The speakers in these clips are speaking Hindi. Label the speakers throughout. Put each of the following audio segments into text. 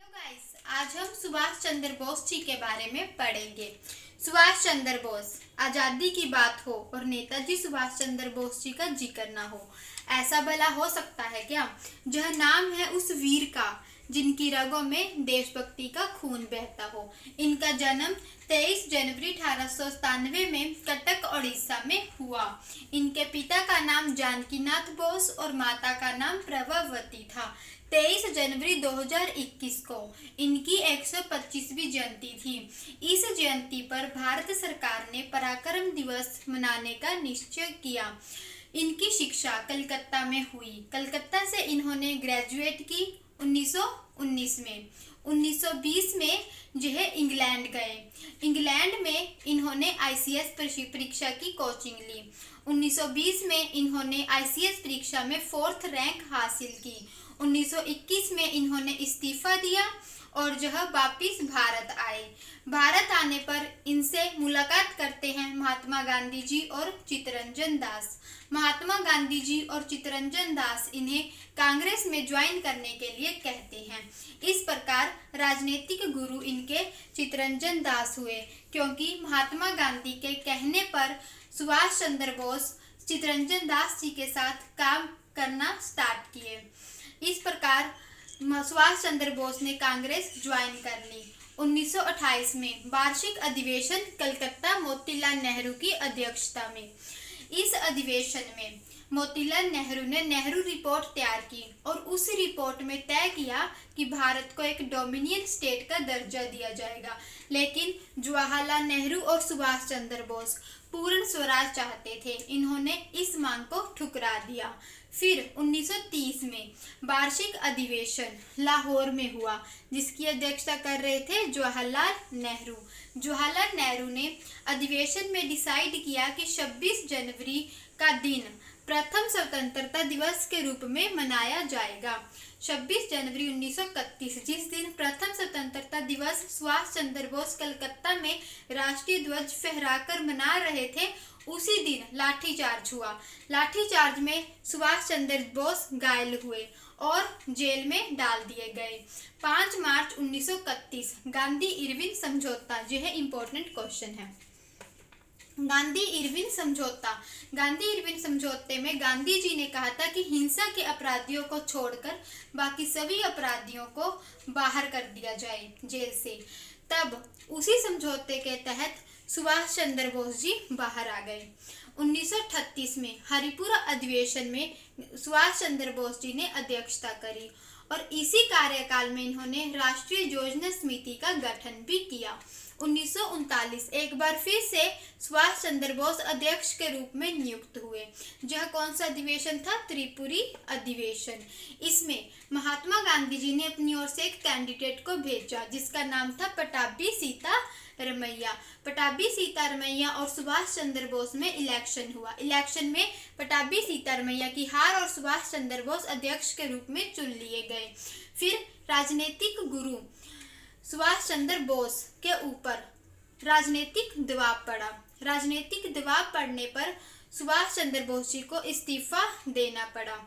Speaker 1: गाइस, आज हम सुभाष चंद्र बोस जी के बारे में पढ़ेंगे। सुभाष चंद्र बोस, आजादी की बात हो और नेताजी सुभाष चंद्र बोस जी का जिक्र ना हो, ऐसा भला हो सकता है क्या? यह नाम है उस वीर का जिनकी रगों में देशभक्ति का खून बहता हो। इनका जन्म 23 जनवरी 1897 में कटक उड़ीसा में हुआ। इनके पिता का नाम जानकीनाथ बोस और माता का नाम प्रभावती था। 23 जनवरी 2021 को इनकी 125वीं जयंती थी। इस जयंती पर भारत सरकार ने पराक्रम दिवस मनाने का निश्चय किया। इनकी शिक्षा कलकत्ता में हुई। कलकत्ता से इन्होंने ग्रेजुएट की 1919 में। 1920 में यह इंग्लैंड गए। इंग्लैंड में इन्होंने आईसीएस परीक्षा की कोचिंग ली। 1920 में इन्होंने आईसीएस परीक्षा में 4th रैंक हासिल की। 1921 में इन्होंने इस्तीफा दिया और यह वापिस भारत आए। भारत आने पर इनसे मुलाकात करते हैं महात्मा गांधी जी और चित्तरंजन दास। महात्मा गांधी जी और चित्तरंजन दास इन्हें कांग्रेस में ज्वाइन करने के लिए कहते हैं। इस प्रकार राजनीतिक गुरु इनके चित्तरंजन दास हुए, क्योंकि महात्मा गांधी के कहने पर सुभाष चंद्र बोस चित्तरंजन दास जी के साथ काम करना स्टार्ट किए। इस प्रकार सुभाष चंद्र बोस ने कांग्रेस ज्वाइन कर ली। 1928 में वार्षिक अधिवेशन कलकत्ता मोतीलाल नेहरू की अध्यक्षता में। इस अधिवेशन में मोतीलाल नेहरू ने नेहरू रिपोर्ट तैयार की और उस रिपोर्ट में तय किया कि भारत को एक डोमिनियन स्टेट का दर्जा दिया जाएगा। लेकिन जवाहरलाल नेहरू और सुभाष चंद्र बोस पूर्ण स्वराज चाहते थे। इन्होंने इस मांग को ठुकरा दिया। फिर 1930 में वार्षिक अधिवेशन लाहौर में हुआ, जिसकी अध्यक्षता कर रहे थे जवाहरलाल नेहरू। जवाहरलाल नेहरू ने अधिवेशन में डिसाइड किया कि 26 जनवरी का दिन प्रथम स्वतंत्रता दिवस के रूप में मनाया जाएगा। 26 जनवरी 1931, जिस दिन प्रथम स्वतंत्रता दिवस सुभाष चंद्र बोस कलकत्ता में राष्ट्रीय ध्वज फहराकर मना रहे थे, उसी दिन लाठीचार्ज हुआ। लाठीचार्ज में सुभाष चंद्र बोस घायल हुए और जेल में डाल दिए गए। 5 मार्च 1931 गांधी इरविन समझौता, यह इंपॉर्टेंट क्वेश्चन है। गांधी इरविन समझौता। गांधी इरविन समझौते में गांधी जी ने कहा था कि हिंसा के अपराधियों को छोड़कर बाकी सभी अपराधियों को बाहर कर दिया जाए जेल से। तब उसी समझौते के तहत सुभाष चंद्र बोस जी बाहर आ गए। 1938 में हरिपुरा अधिवेशन में सुभाष चंद्र बोस जी ने अध्यक्षता करी और इसी कार्यकाल में इन्होंने राष्ट्रीय योजना समिति का गठन भी किया। 1939 एक बार फिर से सुभाष चंद्र बोस अध्यक्ष के रूप में नियुक्त हुए। यह कौन सा अधिवेशन था? त्रिपुरी अधिवेशन। इसमें महात्मा गांधी जी ने अपनी ओर से एक कैंडिडेट को भेजा, जिसका नाम था पटाभी सीतारमैया। पटाभी सीतारमैया और सुभाष चंद्र बोस में इलेक्शन हुआ। इलेक्शन में पटाभी सीतारमैया की हार और सुभाष चंद्र बोस अध्यक्ष के रूप में चुन लिए गए। फिर राजनीतिक गुरु सुभाष चंद्र बोस के ऊपर राजनीतिक दबाव पड़ा। राजनीतिक दबाव पड़ने पर सुभाष चंद्र बोस जी को इस्तीफा देना पड़ा।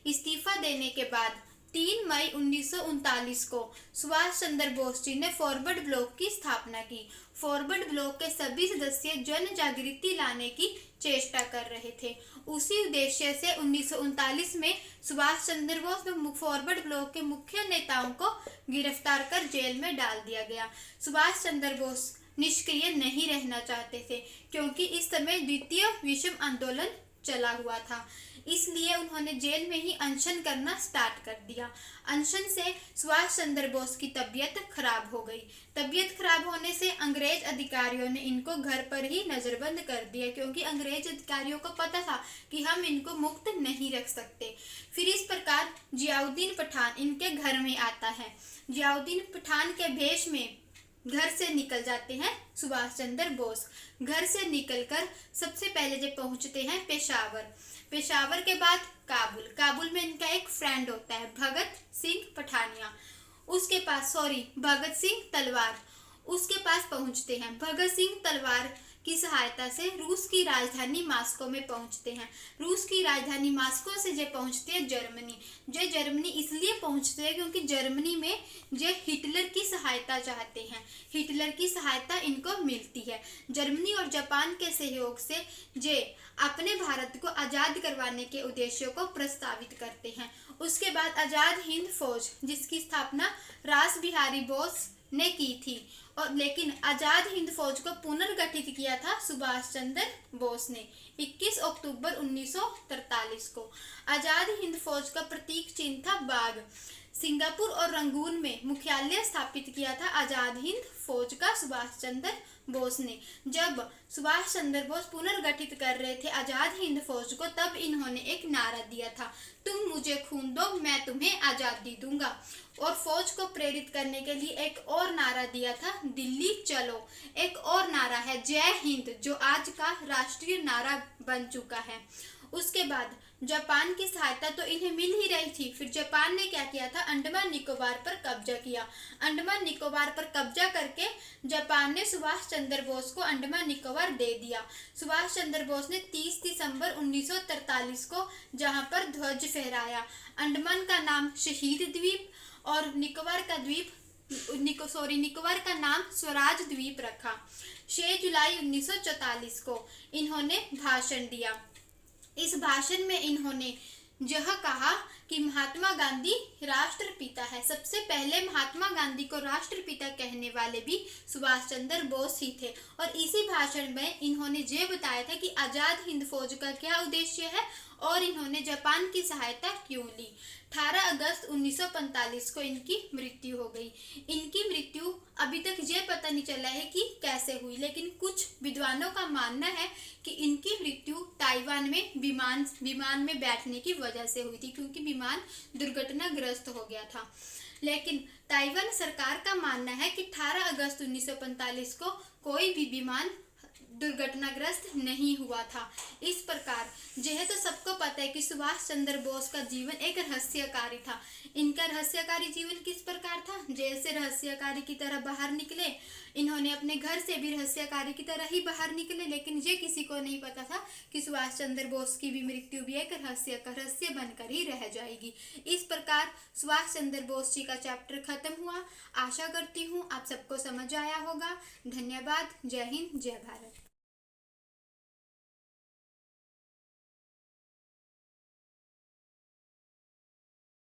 Speaker 1: इस्तीफा देने के बाद 3 मई 1939 को सुभाष चंद्र बोस जी ने फॉरवर्ड ब्लॉक की स्थापना की। फॉरवर्ड ब्लॉक के सभी सदस्य जन जागृति लाने की चेष्टा कर रहे थे। उसी उद्देश्य से 1939 में सुभाष चंद्र बोस व फॉरवर्ड ब्लॉक के मुख्य नेताओं को गिरफ्तार कर जेल में डाल दिया गया। सुभाष चंद्र बोस निष्क्रिय नहीं रहना चाहते थे, क्योंकि इस समय द्वितीय विश्व आंदोलन चला हुआ था। इसलिए उन्होंने जेल में ही अनशन करना स्टार्ट कर दिया। अनशन से सुभाष चंद्र बोस की तबीयत खराब हो गई। तबीयत खराब होने से अंग्रेज अधिकारियों ने इनको घर पर ही नजरबंद कर दिया, क्योंकि अंग्रेज अधिकारियों को पता था कि हम इनको मुक्त नहीं रख सकते। फिर इस प्रकार जियाउद्दीन पठान इनके घर में आता है। जियाउद्दीन पठान के भेष में घर से निकल जाते हैं सुभाष चंद्र बोस। घर से निकलकर सबसे पहले जब पहुंचते हैं पेशावर। पेशावर के बाद काबुल। काबुल में इनका एक फ्रेंड होता है भगत सिंह पठानिया। भगत सिंह तलवार। उसके पास पहुंचते हैं। भगत सिंह तलवार की सहायता से रूस की राजधानी मास्को में पहुंचते हैं। रूस की राजधानी मास्को से जे पहुंचते हैं जर्मनी इसलिए पहुंचते हैं क्योंकि जर्मनी में जे हिटलर की सहायता चाहते हैं, हिटलर की सहायता इनको मिलती है। जर्मनी और जापान के सहयोग से जे अपने भारत को आज़ाद करवाने के उद्देश्यों को प्रस्तावित करते हैं। उसके बाद आज़ाद हिंद फौज जिसकी स्थापना रास बिहारी बोस ने की थी, और लेकिन आज़ाद हिंद फौज को पुनर्गठित किया था सुभाष चंद्र बोस ने 21 अक्टूबर 1943 को। आज़ाद हिंद फौज का प्रतीक चिन्ह था बाघ। सिंगापुर और रंगून में मुख्यालय स्थापित किया था आज़ाद हिंद फौज का सुभाष चंद्र बोस ने। जब सुभाष चंद्र बोस पुनर्गठित कर रहे थे आज़ाद हिंद फौज को, तब इन्होंने एक नारा दिया था, तुम मुझे खून दो मैं तुम्हें आज़ादी दूंगा। और फौज को प्रेरित करने के लिए एक और नारा दिया था, दिल्ली चलो। एक और नारा है जय हिंद, जो आज का राष्ट्रीय नारा बन चुका है। उसके बाद जापान की सहायता तो इन्हें मिल ही रही थी, फिर जापान ने क्या किया था, अंडमान निकोबार पर कब्जा किया। अंडमान निकोबार पर कब्जा करके जापान ने सुभाष चंद्र बोस को अंडमान निकोबार दे दिया। सुभाष चंद्र बोस ने 30 दिसंबर 1943 को जहां पर ध्वज फहराया। अंडमान का नाम शहीद द्वीप और निकोबार का नाम स्वराज द्वीप रखा। 6 जुलाई 1944 को इन्होंने भाषण दिया। इस भाषण में इन्होंने यह कहा कि महात्मा गांधी राष्ट्रपिता है। सबसे पहले महात्मा गांधी को राष्ट्रपिता कहने वाले भी सुभाष चंद्र बोस ही थे। और इसी भाषण में इन्होंने ये बताया था कि आज़ाद हिंद फौज का क्या उद्देश्य है और इन्होंने जापान की सहायता क्यों ली। 18 अगस्त 1945 को इनकी मृत्यु हो गई। इनकी मृत्यु अभी तक ये पता नहीं चला है कि कैसे हुई, लेकिन कुछ विद्वानों का मानना है कि इनकी मृत्यु ताइवान में विमान में बैठने की वजह से हुई थी, क्योंकि विमान दुर्घटनाग्रस्त हो गया था। लेकिन ताइवान सरकार का मानना है कि 18 अगस्त 1945 को कोई भी विमान दुर्घटनाग्रस्त नहीं हुआ था। इस प्रकार यह तो सबको पता है कि सुभाष चंद्र बोस का जीवन एक रहस्यकारी था। इनका रहस्यकारी जीवन किस प्रकार था, जैसे रहस्यकारी की तरह बाहर निकले, इन्होंने अपने घर से भी रहस्यकारी की तरह ही बाहर निकले, लेकिन ये किसी को नहीं पता था कि सुभाष चंद्र बोस की भी मृत्यु भी एक रहस्य बनकर ही रह जाएगी। इस प्रकार सुभाष चंद्र बोस जी का चैप्टर खत्म हुआ। आशा करती हूँ आप सबको समझ आया होगा। धन्यवाद। जय हिंद, जय भारत।